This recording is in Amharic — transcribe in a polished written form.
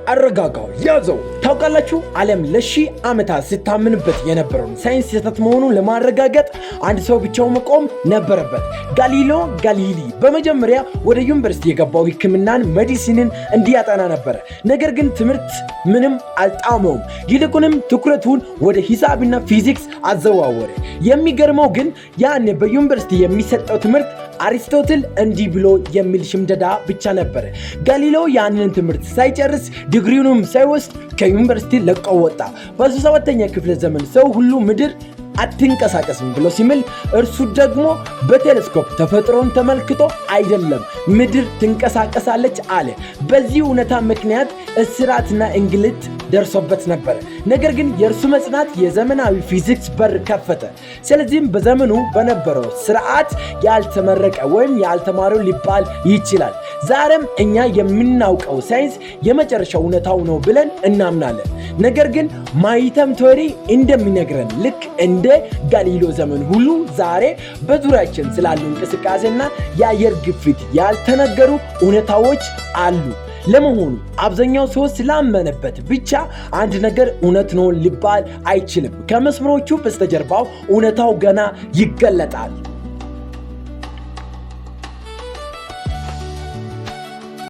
አረጋጋው ያዘው ታውቃላችሁ ዓለም ለሺህ ዓመታት ስታምንበት የነበረውን ሳይንስ ስህተት መሆኑን ለማረጋገጥ አንድ ሰው ብቻው መቆም ነበረበት። ጋሊሌዮ ጋሊሊ በመጀመሪያ ወደ ዩኒቨርሲቲ የገባው ሕክምናን ሜዲሲንን እንዲያጠና ነበር። ነገር ግን ትምህርት ምንም አልጣመውም። ይልቁንም ትኩረቱን ወደ ሂሳብና ፊዚክስ አዘዋወረ። የሚገርመው ግን ያን በዩኒቨርሲቲ የሚሰጠው ትምህርት አሪስቶትል እንዲህ ብሎ የሚል ሽምደዳ ብቻ ነበር። ጋሊሌዮ ያንን ትምህርት ሳይጨርስ ዲግሪውንም ሳይወስድ ከዩኒቨርሲቲ ለቆ ወጣ። በ17ኛ ክፍለ ዘመን ሰው ሁሉ ምድር አትንቀሳቀስም ብሎ ሲምል እርሱ ደግሞ በቴሌስኮፕ ተፈጥሮን ተመልክቶ አይደለም ምድር ትንቀሳቀሳለች አለ። በዚህ እውነታ ምክንያት እስራትና እንግልት ደርሶበት ነበር። ነገር ግን የእርሱ መጽናት የዘመናዊ ፊዚክስ በር ከፈተ። ስለዚህም በዘመኑ በነበረው ስርዓት ያልተመረቀ ወይም ያልተማረው ሊባል ይችላል። ዛሬም እኛ የምናውቀው ሳይንስ የመጨረሻው እውነታው ነው ብለን እናምናለን። ነገር ግን ማይተም ቲዮሪ እንደሚነግረን ልክ እንደ ጋሊሌዮ ዘመን ሁሉ ዛሬ በዙሪያችን ስላሉ እንቅስቃሴና የአየር ግፊት ያልተነገሩ እውነታዎች አሉ። ለመሆኑ አብዛኛው ሰው ስላመነበት ብቻ አንድ ነገር እውነት ነው ሊባል አይችልም። ከመስመሮቹ በስተጀርባው እውነታው ገና ይገለጣል።